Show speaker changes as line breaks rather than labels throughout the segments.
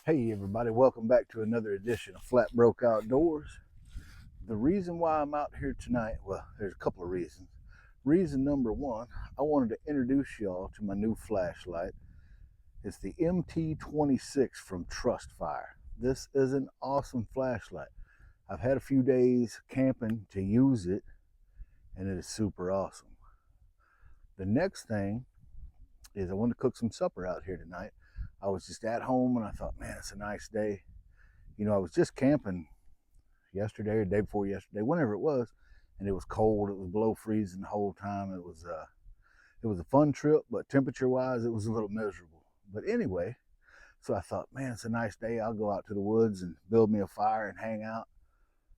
Hey everybody, welcome back to another edition of Flatbroke Outdoors. The reason why I'm out here tonight, well, there's a couple of reasons. Reason number one, I wanted to introduce y'all to my new flashlight. It's the MT26 from TrustFire. This is an awesome flashlight. I've had a few days camping to use it, and it is super awesome. The next thing is I wanted to cook some supper out here tonight. I was just at home and I thought, man, it's a nice day. You know, I was just camping yesterday or the day before yesterday, whenever it was, and it was cold. It was below freezing the whole time. It was a fun trip, but temperature-wise, it was a little miserable. But anyway, so I thought, man, it's a nice day. I'll go out to the woods and build me a fire and hang out.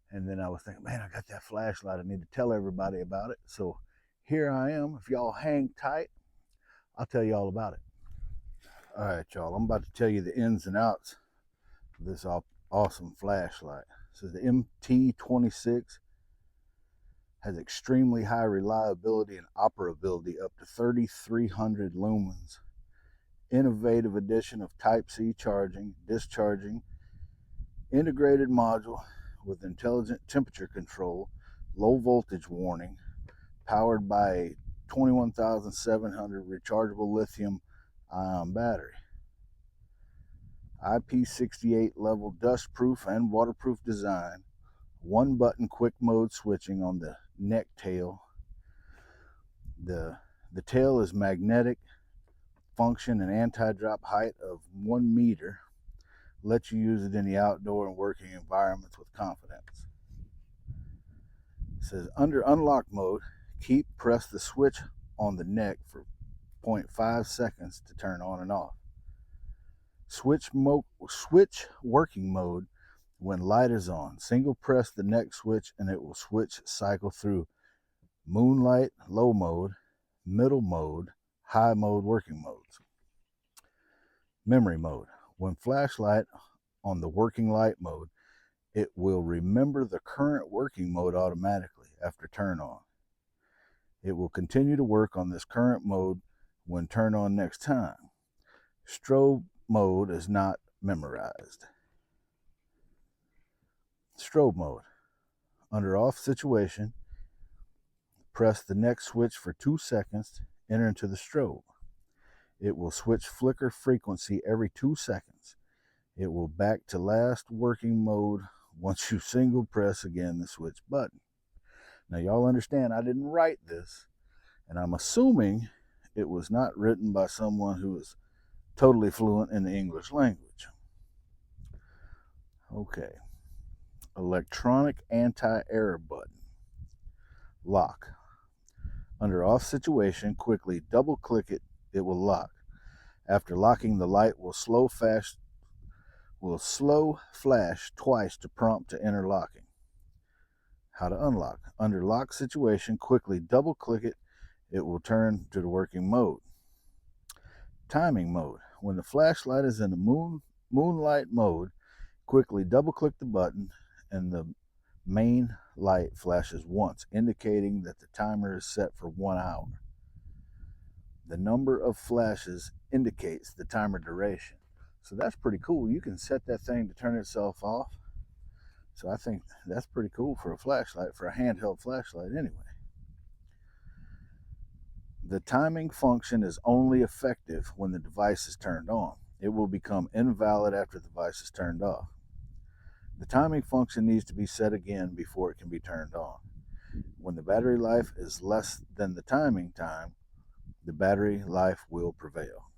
And then I was thinking, man, I got that flashlight. I need to tell everybody about it. So here I am. If y'all hang tight, I'll tell you all about it. All right, y'all, I'm about to tell you the ins and outs of this awesome flashlight. This is the MT26, has extremely high reliability and operability up to 3,300 lumens. Innovative addition of Type-C charging, discharging, integrated module with intelligent temperature control, low voltage warning, powered by a 21,700 rechargeable lithium ion battery. IP68 level dust proof and waterproof design, one button quick mode switching on the neck tail. The tail is magnetic function and anti-drop height of 1 meter, lets you use it in the outdoor and working environments with confidence. It says under unlock mode, press the switch on the neck for 0.5 seconds to turn on and off. Switch working mode when light is on. Single press the neck switch and it will cycle through moonlight, low mode, middle mode, high mode working modes. Memory mode. When flashlight on the working light mode, it will remember the current working mode automatically after turn on. It will continue to work on this current mode when turn on next time. Strobe mode is not memorized. Strobe mode. Under off situation, press the neck switch for 2 seconds, enter into the strobe. It will switch flicker frequency every 2 seconds. It will back to last working mode once you single press again the switch button. Now y'all understand I didn't write this, and I'm assuming it was not written by someone who is totally fluent in the English language. Okay. Electronic anti-error button. Lock. Under off situation, quickly double click it, it will lock. After locking, the light will slow flash twice to prompt to enter locking. How to unlock. Under lock situation, quickly double click it, it will turn to the working mode. Timing mode. When the flashlight is in the moonlight mode, quickly double click the button and the main light flashes once, indicating that the timer is set for 1 hour. The number of flashes indicates the timer duration. So that's pretty cool. You can set that thing to turn itself off. So I think that's pretty cool for a flashlight, for a handheld flashlight anyway. The timing function is only effective when the device is turned on. It will become invalid after the device is turned off. The timing function needs to be set again before it can be turned on. When the battery life is less than the timing time, the battery life will prevail.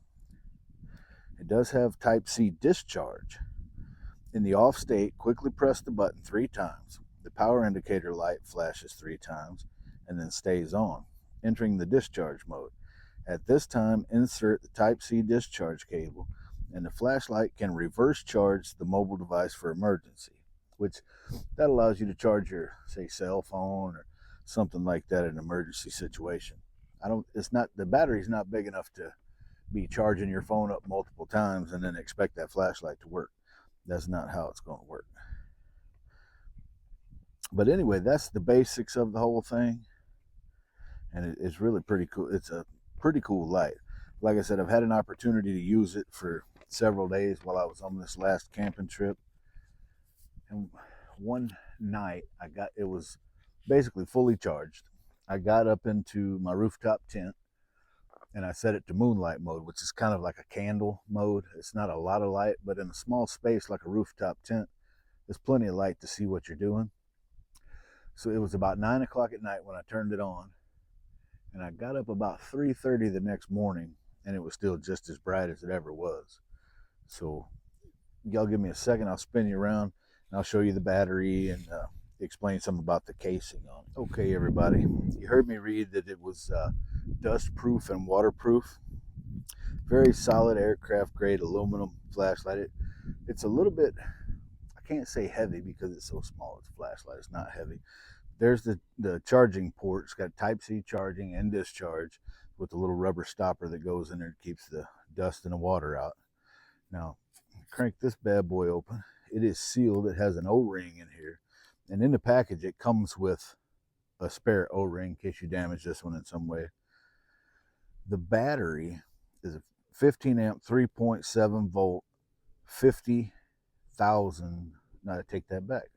It does have Type-C discharge. In the off state, quickly press the button 3 times. The power indicator light flashes 3 times and then stays on, entering the discharge mode. At this time, insert the Type-C discharge cable, and the flashlight can reverse charge the mobile device for emergency, which that allows you to charge your, say, cell phone or something like that in an emergency situation. The battery's not big enough to be charging your phone up multiple times and then expect that flashlight to work. That's not how it's going to work. But anyway, that's the basics of the whole thing. And it's really pretty cool. It's a pretty cool light. Like I said, I've had an opportunity to use it for several days while I was on this last camping trip. And one night it was basically fully charged. I got up into my rooftop tent and I set it to moonlight mode, which is kind of like a candle mode. It's not a lot of light, but in a small space like a rooftop tent, there's plenty of light to see what you're doing. So it was about 9 o'clock at night when I turned it on, and I got up about 3:30 the next morning, and it was still just as bright as it ever was. So y'all give me a second, I'll spin you around, and I'll show you the battery and explain something about the casing on it. Okay, everybody, you heard me read that it was dust proof and waterproof. Very solid aircraft grade aluminum flashlight. It's a little bit, I can't say heavy because it's so small. It's a flashlight, it's not heavy. There's the charging port. It's got Type-C charging and discharge with the little rubber stopper that goes in there and keeps the dust and the water out. Now, crank this bad boy open. It is sealed. It has an O-ring in here. And in the package, it comes with a spare O-ring in case you damage this one in some way. The battery is a 15 amp, 3.7 volt, 50,000. Now I take that back.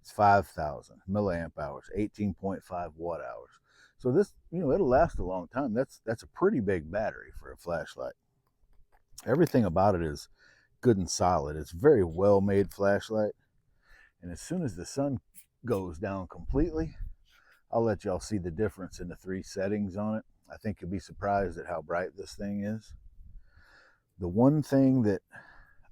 It's 5,000 milliamp hours, 18.5 watt hours. So this, it'll last a long time. That's a pretty big battery for a flashlight. Everything about it is good and solid. It's a very well made flashlight. And as soon as the sun goes down completely, I'll let y'all see the difference in the 3 settings on it. I think you'll be surprised at how bright this thing is. The one thing that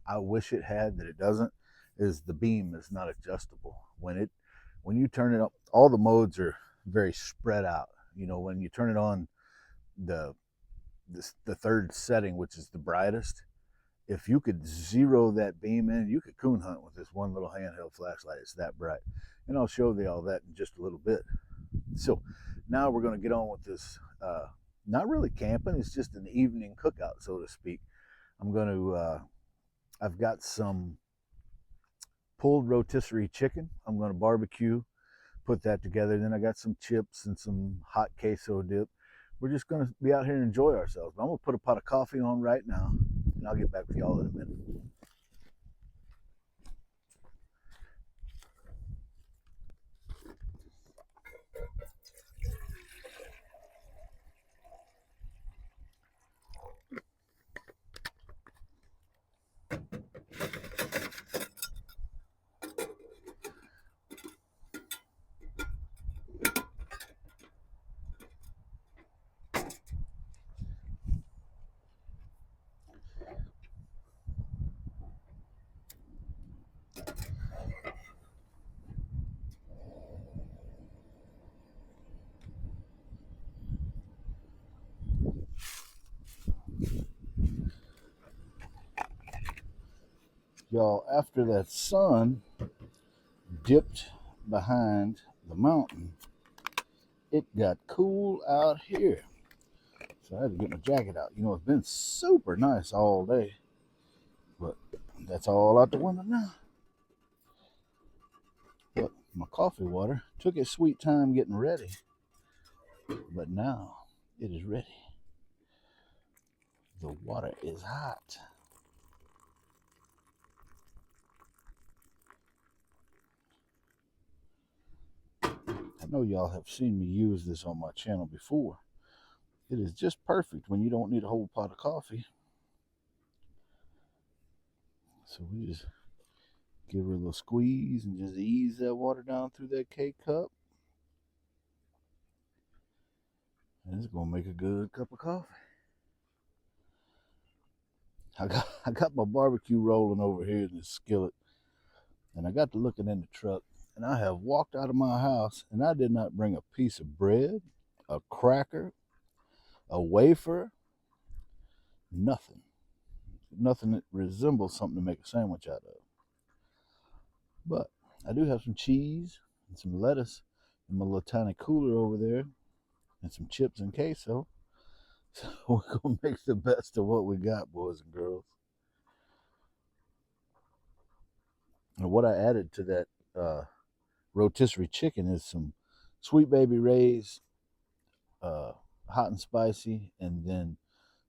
I wish it had that it doesn't is the beam is not adjustable. When you turn it up, all the modes are very spread out. When you turn it on the third setting, which is the brightest, if you could zero that beam in, you could coon hunt with this one little handheld flashlight. It's that bright. And I'll show you all that in just a little bit. So now we're going to get on with this, not really camping, it's just an evening cookout, so to speak. I've got some pulled rotisserie chicken. I'm going to barbecue, put that together. Then I got some chips and some hot queso dip. We're just going to be out here and enjoy ourselves. But I'm going to put a pot of coffee on right now, and I'll get back with y'all in a minute. Y'all, after that sun dipped behind the mountain, it got cool out here. So I had to get my jacket out. It's been super nice all day, but that's all out the window now. But my coffee water took its sweet time getting ready, but now it is ready. The water is hot. I know y'all have seen me use this on my channel before. It is just perfect when you don't need a whole pot of coffee. So we just give her a little squeeze and just ease that water down through that K-cup. And it's gonna make a good cup of coffee. I got my barbecue rolling over here in this skillet, and I got to looking in the truck, and I have walked out of my house and I did not bring a piece of bread, a cracker, a wafer, nothing that resembles something to make a sandwich out of. But I do have some cheese and some lettuce in my little tiny cooler over there, and some chips and queso. So we're gonna make the best of what we got, boys and girls. And what I added to that rotisserie chicken is some Sweet Baby Ray's hot and spicy, and then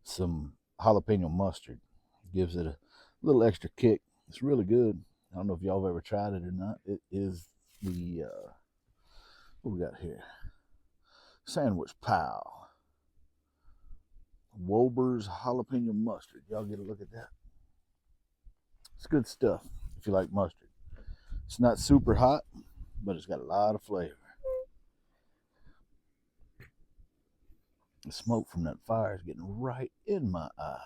some jalapeno mustard. Gives it a little extra kick. It's really good. I don't know if y'all have ever tried it or not. It is the, what we got here? Sandwich Pal. Wober's jalapeno mustard. Y'all get a look at that. It's good stuff if you like mustard. It's not super hot, but it's got a lot of flavor. The smoke from that fire is getting right in my eye.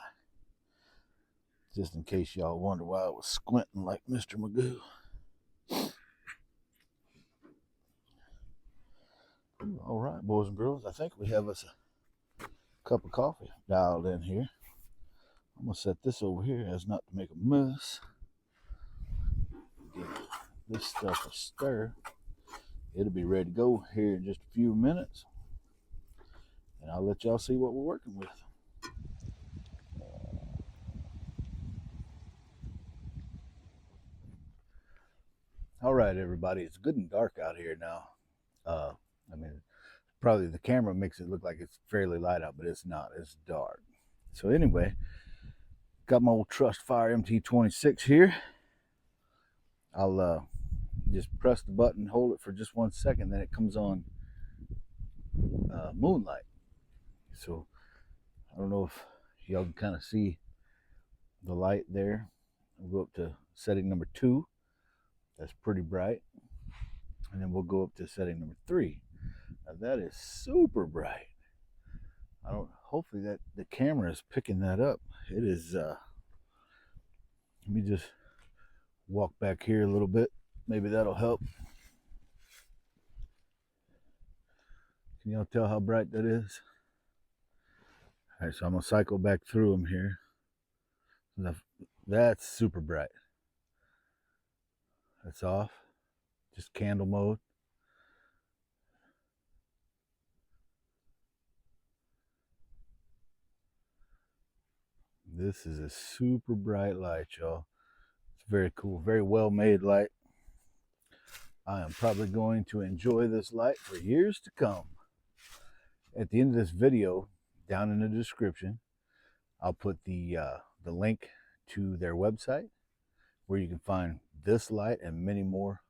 Just in case y'all wonder why I was squinting like Mr. Magoo. All right, boys and girls, I think we have us a cup of coffee dialed in here. I'm gonna set this over here as not to make a mess. Give this stuff a stir. It'll be ready to go here in just a few minutes, and I'll let y'all see what we're working with. All right, everybody, it's good and dark out here now. I mean, probably the camera makes it look like it's fairly light out, but it's not. It's dark. So anyway, got my old TrustFire MT26 here. I'll just press the button, hold it for just 1 second, then it comes on moonlight. So I don't know if y'all can kind of see the light there. We'll go up to setting number 2. That's pretty bright. And then we'll go up to setting number 3. Now that is super bright. Hopefully that the camera is picking that up. It is, let me just walk back here a little bit. Maybe that'll help. Can y'all tell how bright that is? All right, so I'm gonna cycle back through them here. That's super bright. That's off. Just candle mode. This is a super bright light, y'all. It's very cool, very well made light. I am probably going to enjoy this light for years to come. At the end of this video, down in the description, I'll put the link to their website where you can find this light and many more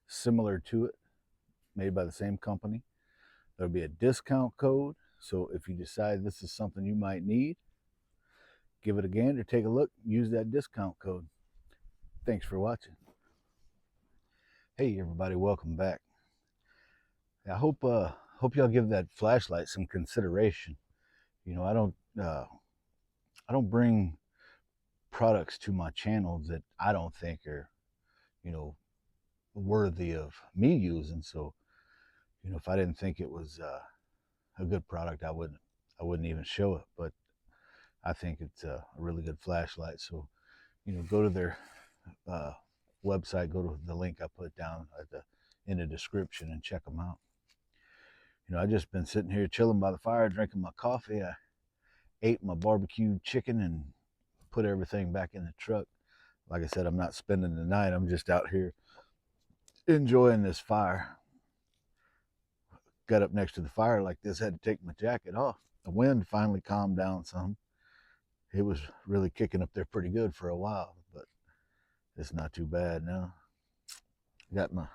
similar to it, made by the same company. There'll be a discount code, so if you decide this is something you might need, give it a gander, take a look, use that discount code. Thanks for watching. Hey everybody, welcome back. I hope y'all give that flashlight some consideration. You know, I don't bring products to my channel that I don't think are, you know, worthy of me using. So, you know, if I didn't think it was a good product, I wouldn't even show it. But I think it's a really good flashlight. So, you know, go to their website, go to the link I put down in the description and check them out. You know, I just been sitting here chilling by the fire, drinking my coffee. I ate my barbecued chicken and put everything back in the truck. Like I said, I'm not spending the night. I'm just out here enjoying this fire. Got up next to the fire like this, had to take my jacket off. The wind finally calmed down some. It was really kicking up there pretty good for a while, but it's not too bad now. Got my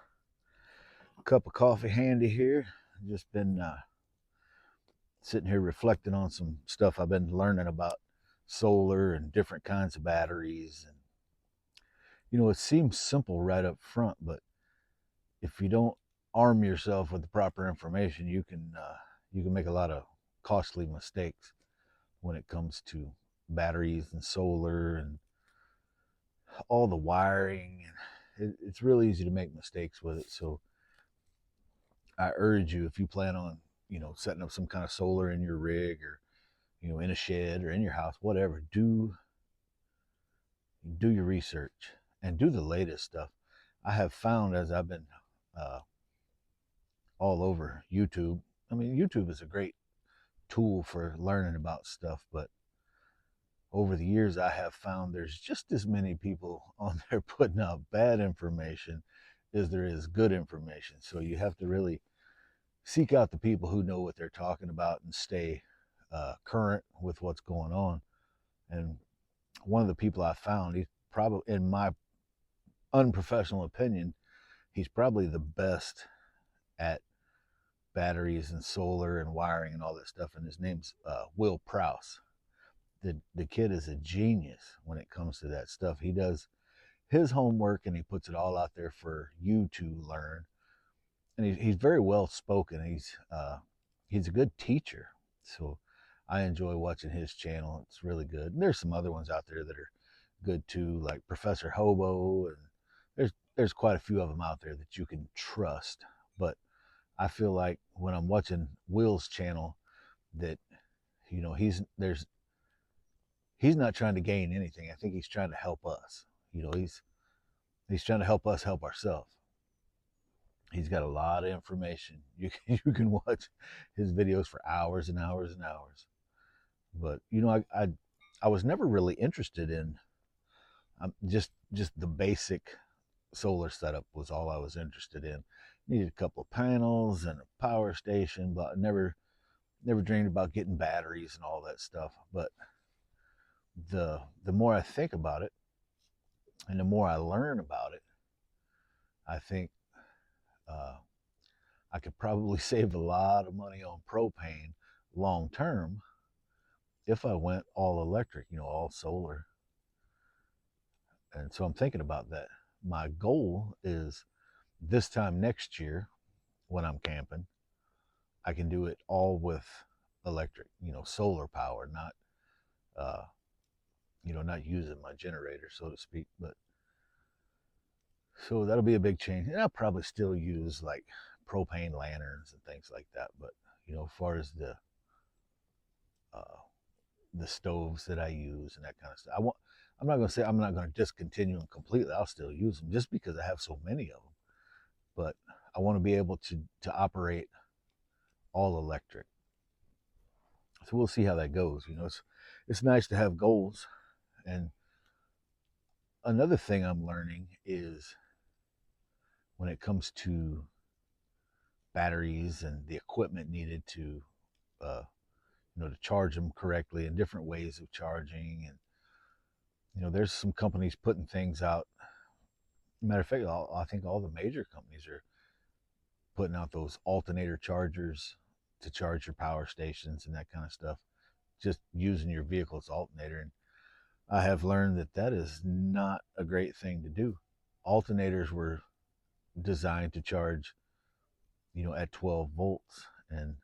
cup of coffee handy here. Just been sitting here reflecting on some stuff I've been learning about solar and different kinds of batteries. And you know, it seems simple right up front, but if you don't arm yourself with the proper information, you can make a lot of costly mistakes when it comes to batteries and solar and all the wiring. It's really easy to make mistakes with it. So I urge you, if you plan on, you know, setting up some kind of solar in your rig, or, you know, in a shed or in your house, whatever, do your research and do the latest stuff. I have found, as I've been all over YouTube, I mean, YouTube is a great tool for learning about stuff, but over the years I have found there's just as many people on there putting out bad information as there is good information. So you have to really seek out the people who know what they're talking about and stay current with what's going on. And one of the people I found, he's probably, in my unprofessional opinion, he's probably the best at batteries and solar and wiring and all that stuff. And his name's Will Prouse. The kid is a genius when it comes to that stuff. He does his homework and he puts it all out there for you to learn. And he's very well spoken. He's a good teacher, so I enjoy watching his channel. It's really good. And there's some other ones out there that are good too, like Professor Hobo, and there's quite a few of them out there that you can trust. But I feel like when I'm watching Will's channel, that he's not trying to gain anything. I think he's trying to help us. He's trying to help us help ourselves. He's got a lot of information. You can watch his videos for hours and hours and hours. But I was never really interested in just the basic solar setup was all I was interested in. Needed a couple of panels and a power station, but never dreamed about getting batteries and all that stuff. But the more I think about it and the more I learn about it, I think I could probably save a lot of money on propane long term if I went all electric, all solar. And so I'm thinking about that. My goal is this time next year when I'm camping, I can do it all with electric, solar power, not using my generator, so to speak. But so that'll be a big change. And I'll probably still use like propane lanterns and things like that. But as far as the stoves that I use and that kind of stuff, I'm not going to say I'm not going to discontinue them completely. I'll still use them just because I have so many of them. But I want to be able to operate all electric. So we'll see how that goes. It's nice to have goals. And another thing I'm learning is when it comes to batteries and the equipment needed to to charge them correctly, and different ways of charging. And there's some companies putting things out. Matter of fact, I think all the major companies are putting out those alternator chargers to charge your power stations and that kind of stuff, just using your vehicle's alternator. And I have learned that is not a great thing to do. Alternators were designed to charge at 12 volts, and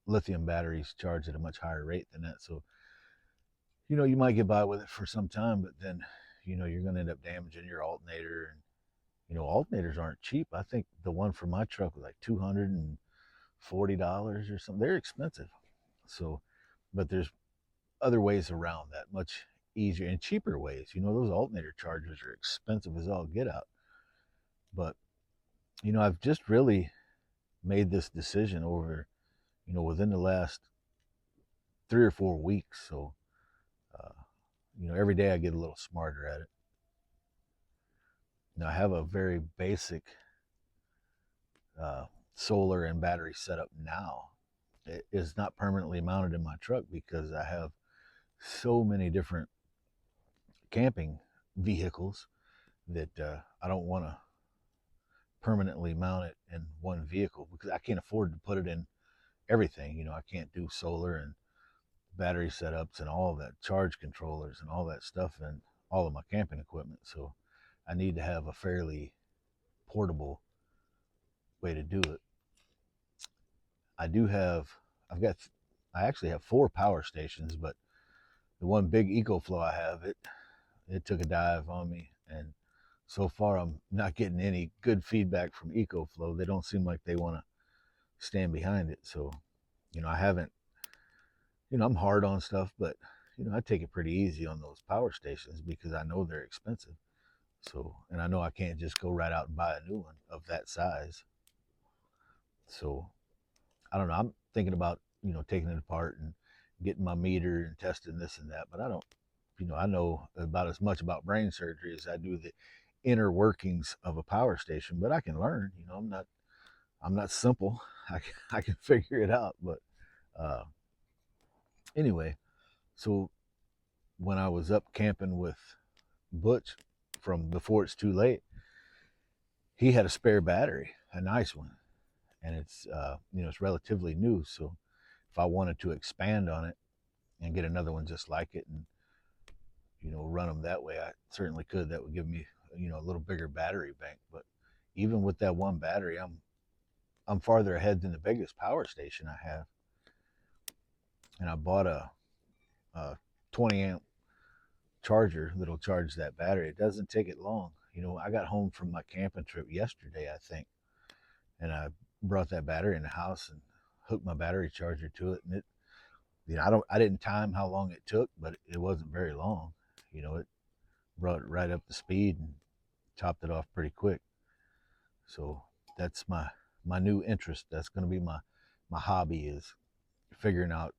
lithium batteries charge at a much higher rate than that. So you might get by with it for some time, but then you're going to end up damaging your alternator. And alternators aren't cheap. I think the one for my truck was like $240 or something. They're expensive. So, but there's other ways around that, much easier and cheaper ways. Those alternator chargers are expensive as all get out. But I've just really made this decision over within the last 3 or 4 weeks. So every day I get a little smarter at it. Now I have a very basic solar and battery setup now. It is not permanently mounted in my truck because I have so many different camping vehicles that I don't want to permanently mount it in one vehicle because I can't afford to put it in everything. I can't do solar and battery setups and all of that, charge controllers and all that stuff, and all of my camping equipment. So I need to have a fairly portable way to do it. I actually have 4 power stations, but the one big EcoFlow I have, it took a dive on me, and so far I'm not getting any good feedback from EcoFlow. They don't seem like they want to stand behind it. So I haven't, I'm hard on stuff, but I take it pretty easy on those power stations because I know they're expensive. So, and I know I can't just go right out and buy a new one of that size. So I don't know. I'm thinking about, taking it apart and getting my meter and testing this and that, but I don't, I know about as much about brain surgery as I do the inner workings of a power station, but I can learn. I'm not simple. I can figure it out. But anyway, So when I was up camping with Butch from Before It's Too Late, he had a spare battery, a nice one, and it's it's relatively new. So if I wanted to expand on it and get another one just like it, and run them that way, I certainly could. That would give me a little bigger battery bank. But even with that one battery, I'm farther ahead than the biggest power station I have. And I bought a 20 amp charger that'll charge that battery. It doesn't take it long. I got home from my camping trip yesterday, I think, and I brought that battery in the house and hooked my battery charger to it. And it, I didn't time how long it took, but it wasn't very long. It brought it right up to speed and topped it off pretty quick. So that's my new interest. That's going to be my hobby, is figuring out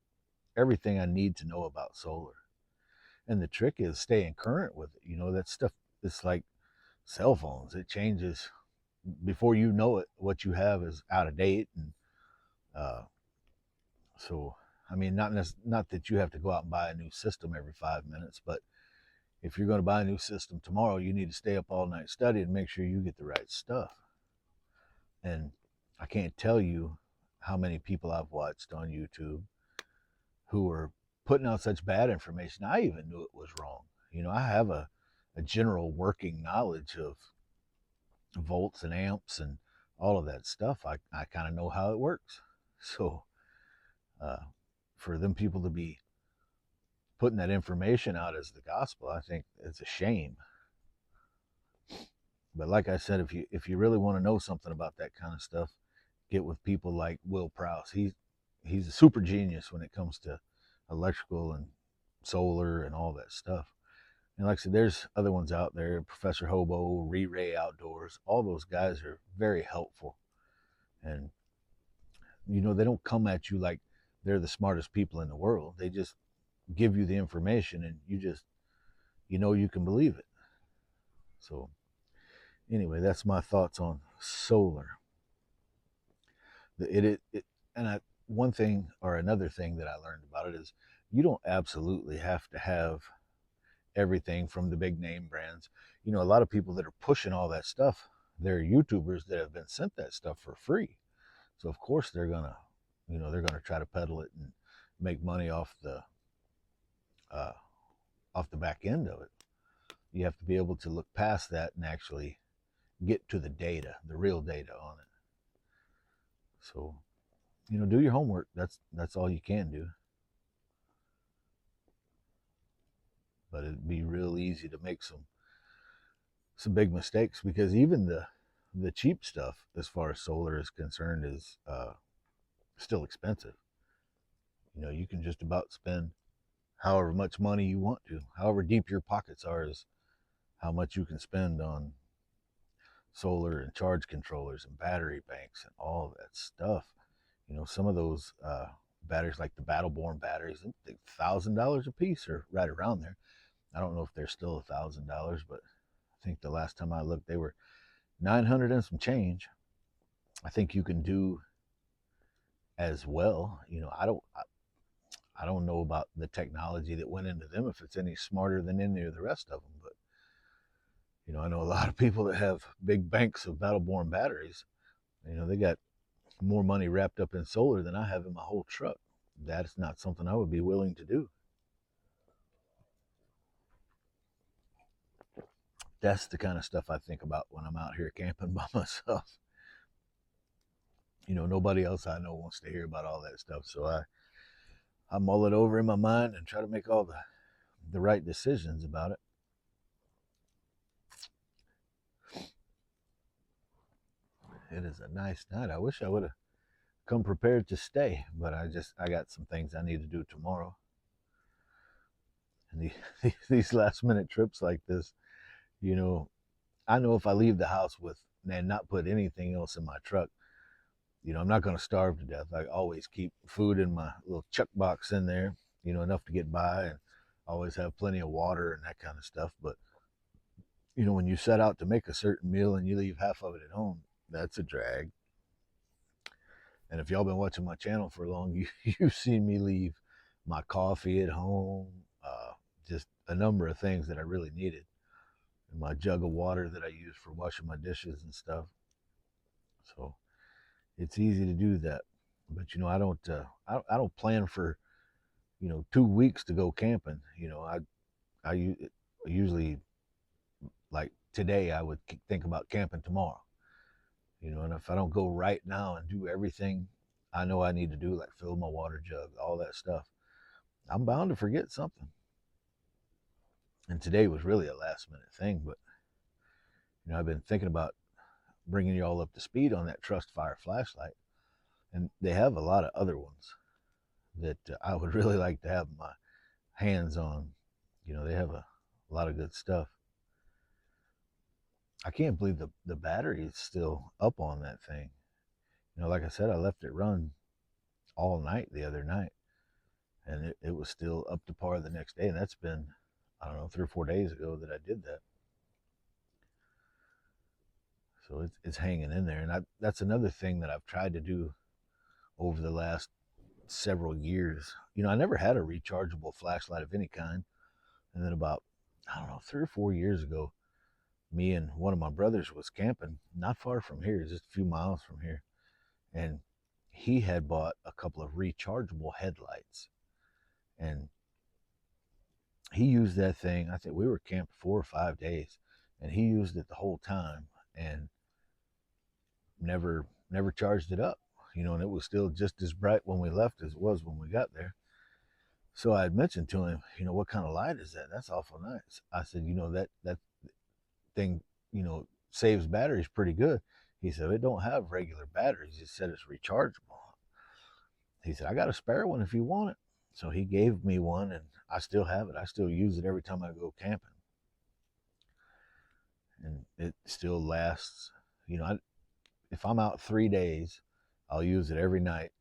everything I need to know about solar. And the trick is staying current with it. That stuff is like cell phones. It changes before you know it. What you have is out of date. And so, I mean, not that you have to go out and buy a new system every 5 minutes, but if you're going to buy a new system tomorrow, you need to stay up all night studying and make sure you get the right stuff. And I can't tell you how many people I've watched on YouTube who are putting out such bad information. I even knew it was wrong. I have a general working knowledge of volts and amps and all of that stuff. I kind of know how it works. So for them people to be putting that information out as the gospel, I think it's a shame. But like I said, if you really want to know something about that kind of stuff, get with people like Will Prowse. He's a super genius when it comes to electrical and solar and all that stuff. And like I said, there's other ones out there, Professor Hobo, Ray Outdoors. All those guys are very helpful. And, they don't come at you like they're the smartest people in the world. They just give you the information and you can believe it. So anyway, that's my thoughts on solar. One thing or another thing that I learned about it is you don't absolutely have to have everything from the big name brands. A lot of people that are pushing all that stuff, they're YouTubers that have been sent that stuff for free. So of course they're gonna try to peddle it and make money off the back end of it. You have to be able to look past that and actually get to the data, the real data on it. So, do your homework. That's all you can do. But it'd be real easy to make some big mistakes, because even the cheap stuff, as far as solar is concerned, is still expensive. You can just about spend however much money you want to. However deep your pockets are is how much you can spend on solar and charge controllers and battery banks and all that stuff. Some of those batteries, like the Battleborn batteries, I think $1,000 a piece, or right around there. I don't know if they're still $1,000, but I think the last time I looked, they were 900 and some change. I think you can do as well. I don't know about the technology that went into them, if it's any smarter than any of the rest of them, but I know a lot of people that have big banks of Battleborn batteries. They got more money wrapped up in solar than I have in my whole truck. That's not something I would be willing to do. That's the kind of stuff I think about when I'm out here camping by myself. Nobody else I know wants to hear about all that stuff. So I mull it over in my mind and try to make all the right decisions about it. It is a nice night. I wish I would have come prepared to stay, but I got some things I need to do tomorrow. And these last minute trips like this, I know if I leave the house and not put anything else in my truck, I'm not going to starve to death. I always keep food in my little chuck box in there, enough to get by, and always have plenty of water and that kind of stuff. But, when you set out to make a certain meal and you leave half of it at home, that's a drag. And if y'all been watching my channel for long, you've seen me leave my coffee at home, just a number of things that I really needed. And my jug of water that I use for washing my dishes and stuff. So it's easy to do that. But I don't plan for 2 weeks to go camping. I usually, like today, I would think about camping tomorrow. And if I don't go right now and do everything I know I need to do, like fill my water jug, all that stuff, I'm bound to forget something. And today was really a last minute thing, but I've been thinking about bringing you all up to speed on that TrustFire flashlight, and they have a lot of other ones that I would really like to have my hands on. They have a lot of good stuff. I can't believe the battery is still up on that thing. Like I said, I left it run all night the other night, and it was still up to par the next day. And that's been, I don't know, 3 or 4 days ago that I did that. So it's hanging in there. And that's another thing that I've tried to do over the last several years. I never had a rechargeable flashlight of any kind. And then about, I don't know, 3 or 4 years ago, me and one of my brothers was camping not far from here, just a few miles from here. And he had bought a couple of rechargeable headlights. And he used that thing. I think we were camped 4 or 5 days, and he used it the whole time and never charged it up. And it was still just as bright when we left as it was when we got there. So I had mentioned to him, what kind of light is that? That's awful nice. I said, that thing, saves batteries pretty good. He said, it don't have regular batteries. He said it's rechargeable. He said, I got a spare one if you want it. So he gave me one, and I still have it. I still use it every time I go camping. And it still lasts. If I'm out 3 days, I'll use it every night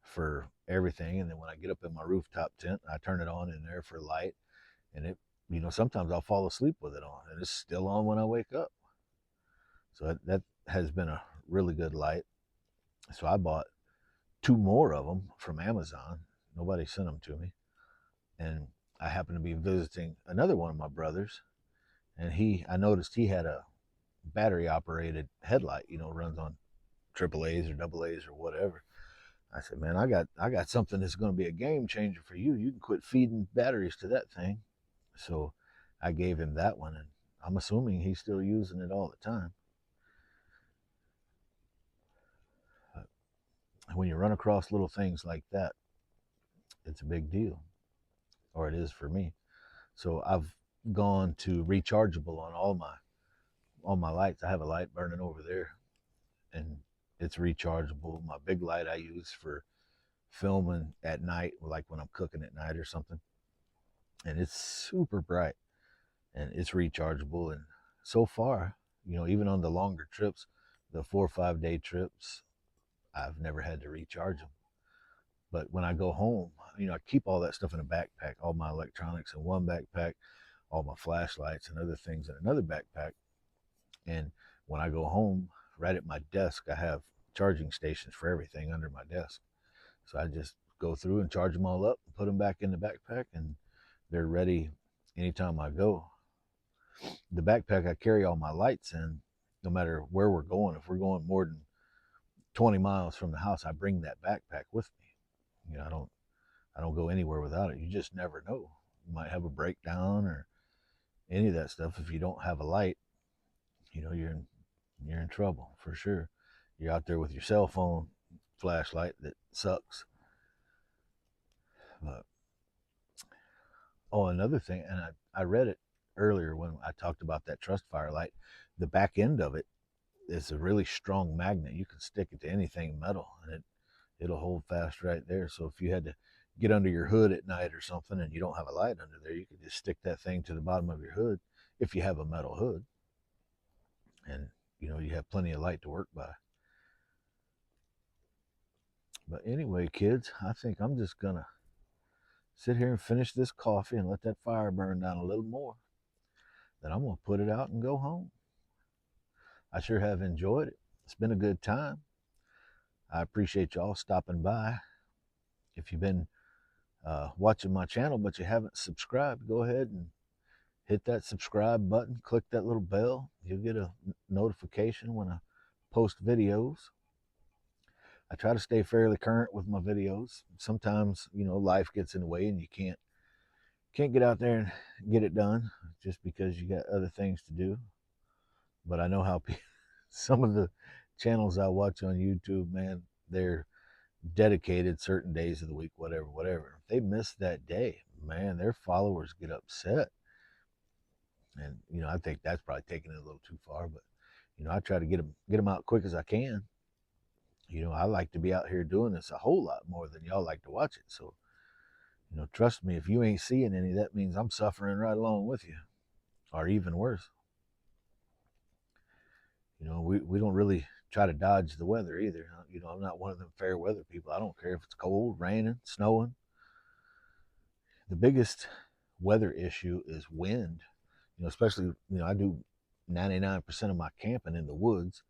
for everything. And then when I get up in my rooftop tent, I turn it on in there for light. And it, sometimes I'll fall asleep with it on, and it's still on when I wake up. So that has been a really good light. So I bought 2 more of them from Amazon. Nobody sent them to me. And I happened to be visiting another one of my brothers, and I noticed he had a battery operated headlight, runs on AAAs or AA's or whatever. I said, man, I got something that's going to be a game changer for you. You can quit feeding batteries to that thing. So I gave him that one, and I'm assuming he's still using it all the time. When you run across little things like that, it's a big deal, or it is for me. So I've gone to rechargeable on all my lights. I have a light burning over there, and it's rechargeable. My big light I use for filming at night, like when I'm cooking at night or something, and it's super bright, and it's rechargeable. And so far, even on the longer trips, the 4 or 5 day trips, I've never had to recharge them. But when I go home, I keep all that stuff in a backpack, all my electronics in one backpack, all my flashlights and other things in another backpack. And when I go home, right at my desk, I have charging stations for everything under my desk. So I just go through and charge them all up, put them back in the backpack, and they're ready anytime I go. The backpack I carry all my lights in, no matter where we're going. If we're going more than 20 miles from the house, I bring that backpack with me. I don't go anywhere without it. You just never know. You might have a breakdown or any of that stuff. If you don't have a light, you're in trouble for sure. You're out there with your cell phone flashlight that sucks. But another thing, and I read it earlier when I talked about that TrustFire light. The back end of it is a really strong magnet. You can stick it to anything metal, and it'll hold fast right there. So if you had to get under your hood at night or something and you don't have a light under there, you could just stick that thing to the bottom of your hood if you have a metal hood, and you have plenty of light to work by. But anyway, kids, I think I'm just gonna sit here and finish this coffee and let that fire burn down a little more. Then I'm gonna put it out and go home. I sure have enjoyed it. It's been a good time. I appreciate y'all stopping by. If you've been watching my channel but you haven't subscribed, go ahead and hit that subscribe button, click that little bell. You'll get a notification when I post videos. I try to stay fairly current with my videos. Sometimes, you know, life gets in the way and you can't get out there and get it done just because you got other things to do. But I know how some of the channels I watch on YouTube, man, they're dedicated certain days of the week, whatever. If they miss that day, man, their followers get upset. And, you know, I think that's probably taking it a little too far, but, you know, I try to get them out quick as I can. You know, I like to be out here doing this a whole lot more than y'all like to watch it. So, you know, trust me, if you ain't seeing any, that means I'm suffering right along with you, or even worse. You know, we don't really try to dodge the weather either. You know, I'm not one of them fair weather people. I don't care if it's cold, raining, snowing. The biggest weather issue is wind. You know, especially, you know, I do 99% of my camping in the woods.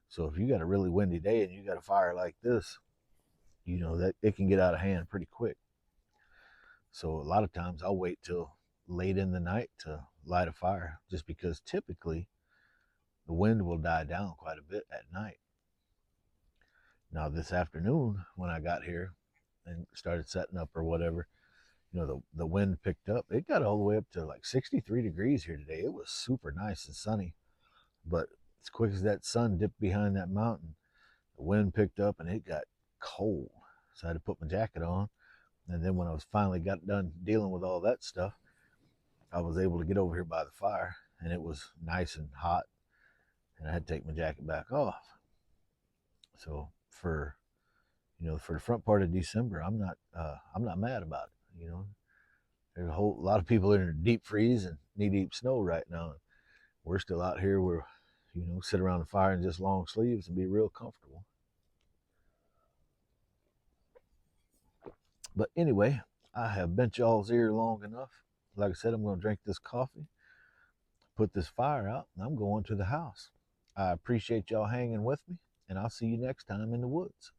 So if you got a really windy day and you got a fire like this, you know, that it can get out of hand pretty quick. So a lot of times I'll wait till late in the night to light a fire, just because typically the wind will die down quite a bit at night. Now this afternoon when I got here and started setting up or whatever, you know, the wind picked up. It got all the way up to like 63 degrees here today. It was super nice and sunny. But as quick as that sun dipped behind that mountain, the wind picked up and it got cold. So I had to put my jacket on. And then when I was finally got done dealing with all that stuff, I was able to get over here by the fire, and it was nice and hot, and I had to take my jacket back off. So for, you know, for the front part of December, I'm not mad about it. You know, there's a whole lot of people in a deep freeze and knee-deep snow right now. We're still out here where, you know, sit around the fire in just long sleeves and be real comfortable. But anyway, I have bent y'all's ear long enough. Like I said, I'm going to drink this coffee, put this fire out, and I'm going to the house. I appreciate y'all hanging with me, and I'll see you next time in the woods.